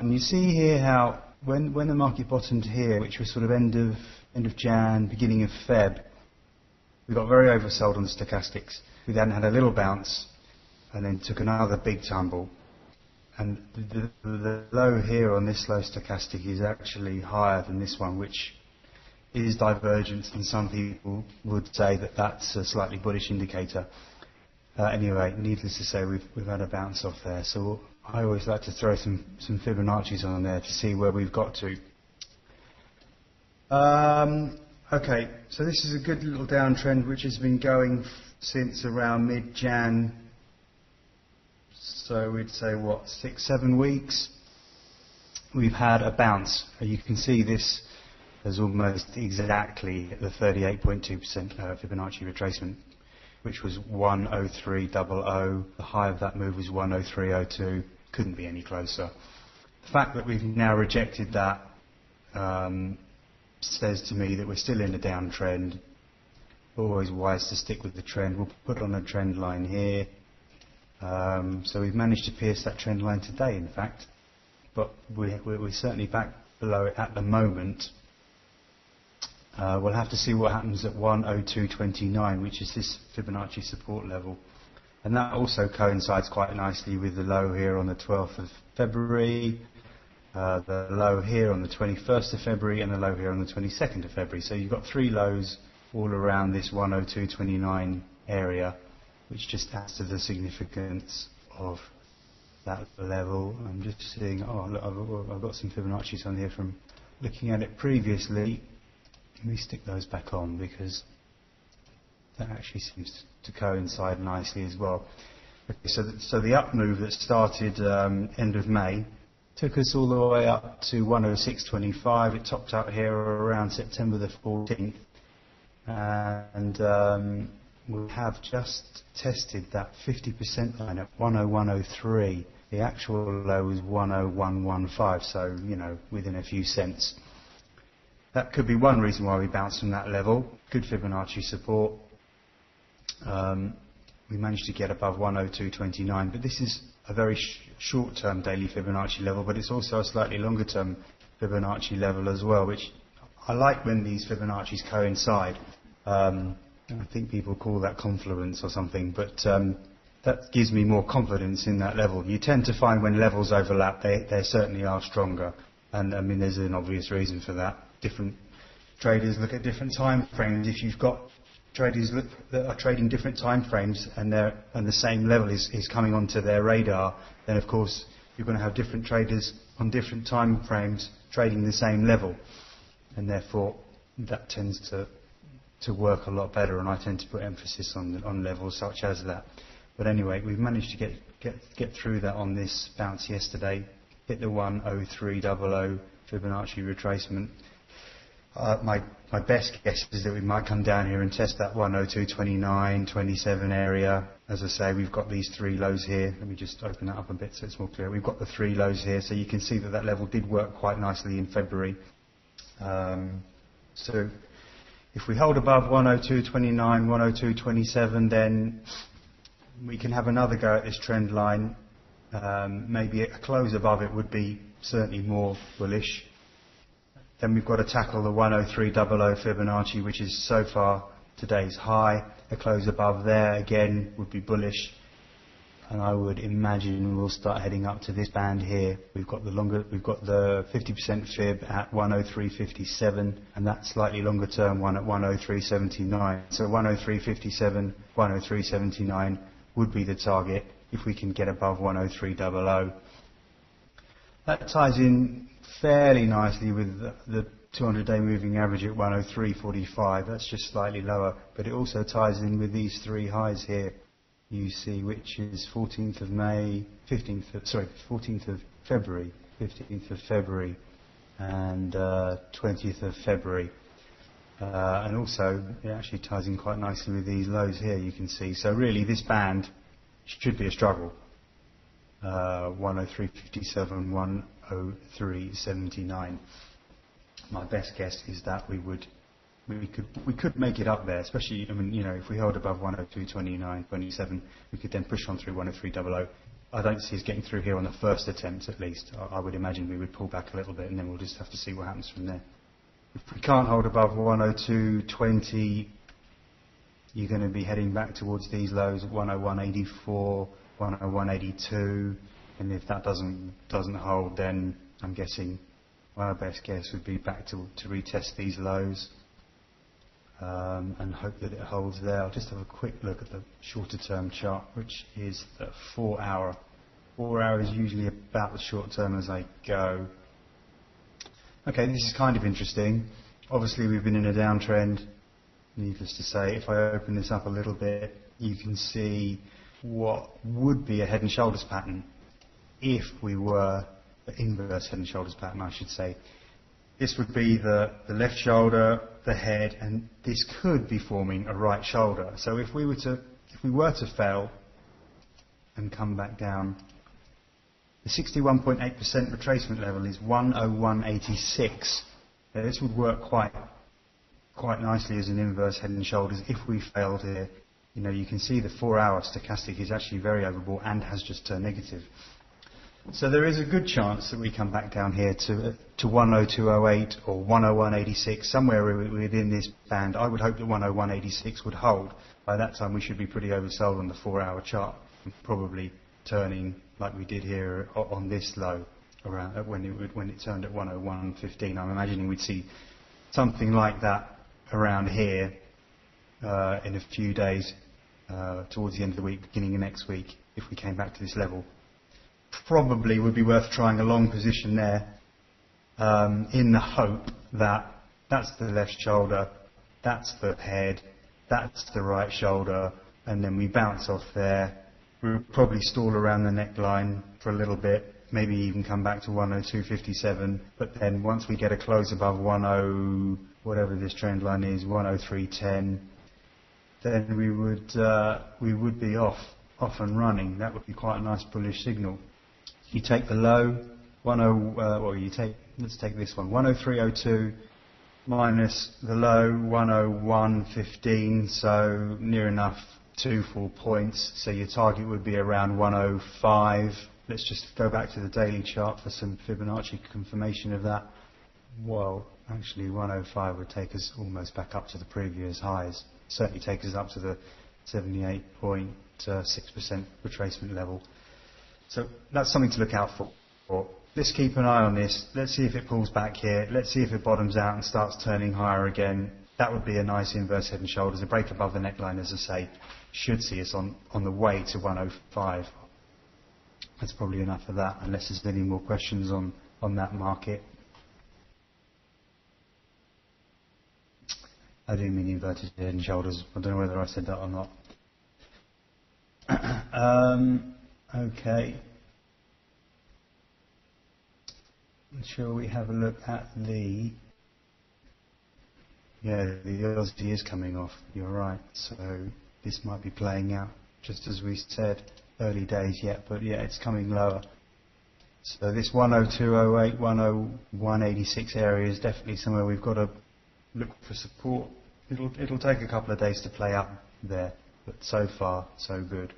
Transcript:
And you see here how when the market bottomed here, which was sort of end of Jan, beginning of Feb, we got very oversold on the stochastics. We then had a little bounce and then took another big tumble. And the low here on this low stochastic is actually higher than this one, which is divergence, and some people would say that that's a slightly bullish indicator. Anyway, needless to say, we've had a bounce off there. So I always like to throw some Fibonacci's on there to see where we've got to. Okay, so this is a good little downtrend which has been going since around mid-Jan. So we'd say, what, 6-7 weeks? We've had a bounce. You can see this as almost exactly the 38.2% Fibonacci retracement, which was 103.00. The high of that move was 103.02. Couldn't be any closer. The fact that we've now rejected that says to me that we're still in a downtrend. Always wise to stick with the trend. We'll put on a trend line here. So we've managed to pierce that trend line today, in fact, but we're certainly back below it at the moment. We'll have to see what happens at 102.29, which is this Fibonacci support level, and that also coincides quite nicely with the low here on the 12th of February, the low here on the 21st of February, and the low here on the 22nd of February. So you've got three lows all around this 102.29 area, which just adds to the significance of that level. I'm just seeing, oh look, I've got some Fibonacci's on here from looking at it previously. Let me stick those back on because that actually seems to coincide nicely as well. Okay, so the up move that started end of May took us all the way up to 106.25. It topped out here around September the 14th, and we have just tested that 50% line at 101.03. The actual low was 101.15, so, you know, within a few cents. That could be one reason why we bounced from that level. Good Fibonacci support. We managed to get above 102.29, but this is a very short-term daily Fibonacci level, but it's also a slightly longer-term Fibonacci level as well, which I like when these Fibonacci's coincide. I think people call that confluence or something, but that gives me more confidence in that level. You tend to find when levels overlap, they certainly are stronger. And I mean, there's an obvious reason for that. Different traders look at different time frames. If you've got traders that are trading different time frames and the same level is coming onto their radar, then of course you're going to have different traders on different time frames trading the same level, and therefore that tends to work a lot better, and I tend to put emphasis on levels such as that. But anyway, we've managed to get through that on this bounce yesterday, hit the 103.00 Fibonacci retracement. My best guess is that we might come down here and test that 102.29, 27 area. As I say, we've got these three lows here. Let me just open that up a bit so it's more clear. We've got the three lows here, so you can see that level did work quite nicely in February. So if we hold above 102.29, 102.27, then we can have another go at this trend line. Maybe a close above it would be certainly more bullish. Then we've got to tackle the 103.00 Fibonacci, which is so far today's high. A close above there again would be bullish, and I would imagine we'll start heading up to this band here. We've got the 50% fib at 103.57, and that slightly longer term one at 103.79. So 103.57, 103.79 would be the target if we can get above 103.00. That ties in fairly nicely with the 200-day moving average at 103.45. That's just slightly lower, but it also ties in with these three highs here you see, which is 14th of February, 15th of February, and 20th of February. And also, it actually ties in quite nicely with these lows here, you can see. So really, this band should be a struggle. 103.57, 103.79. My best guess is that we could make it up there, especially, I mean, you know, if we hold above 102.29, 27, we could then push on through 103.00. I don't see us getting through here on the first attempt at least. I would imagine we would pull back a little bit and then we'll just have to see what happens from there. If we can't hold above 102.20, you're going to be heading back towards these lows at 101.84, 101.82, and if that doesn't hold, then I'm guessing my best guess would be back to retest these lows and hope that it holds there. I'll just have a quick look at the shorter term chart, which is the 4 hour. 4 hours is usually about the short term as I go. Okay, this is kind of interesting. Obviously we've been in a downtrend. Needless to say, if I open this up a little bit, you can see what would be a head and shoulders pattern if we were the inverse head and shoulders pattern, I should say. This would be the left shoulder, the head, and this could be forming a right shoulder. So if we were to fail and come back down, the 61.8% retracement level is 101.86. Now, this would work quite nicely as an inverse head and shoulders if we failed here. You know, you can see the 4 hour stochastic is actually very overbought and has just turned negative. So there is a good chance that we come back down here to 102.08 or 101.86, somewhere within this band. I would hope that 101.86 would hold. By that time we should be pretty oversold on the 4 hour chart, probably turning like we did here on this low around when it turned at 101.15. I'm imagining we'd see something like that around here in a few days towards the end of the week, beginning of next week, if we came back to this level. Probably would be worth trying a long position there in the hope that that's the left shoulder, that's the head, that's the right shoulder, and then we bounce off there. We'll probably stall around the neckline for a little bit, maybe even come back to 102.57, but then once we get a close above 10, whatever this trend line is, 103.10, then we would be off and running. That would be quite a nice bullish signal. You take the low, let's take this one, 103.02 minus the low, 101.15, so near enough 2 full points. So your target would be around 105. Let's just go back to the daily chart for some Fibonacci confirmation of that. Well, actually 105 would take us almost back up to the previous highs. Certainly take us up to the 78.6% retracement level. So that's something to look out for. Let's keep an eye on this. Let's see if it pulls back here. Let's see if it bottoms out and starts turning higher again. That would be a nice inverse head and shoulders. A break above the neckline, as I say, should see us on the way to 105. That's probably enough of that, unless there's any more questions on that market. I do mean inverted head and shoulders. I don't know whether I said that or not. Okay. Shall we have a look at the Aussie is coming off. You're right. So this might be playing out just as we said. Early days yet, but yeah, it's coming lower. So this 102.08, 101.86 area is definitely somewhere we've got to look for support. It'll take a couple of days to play out there, but so far so good.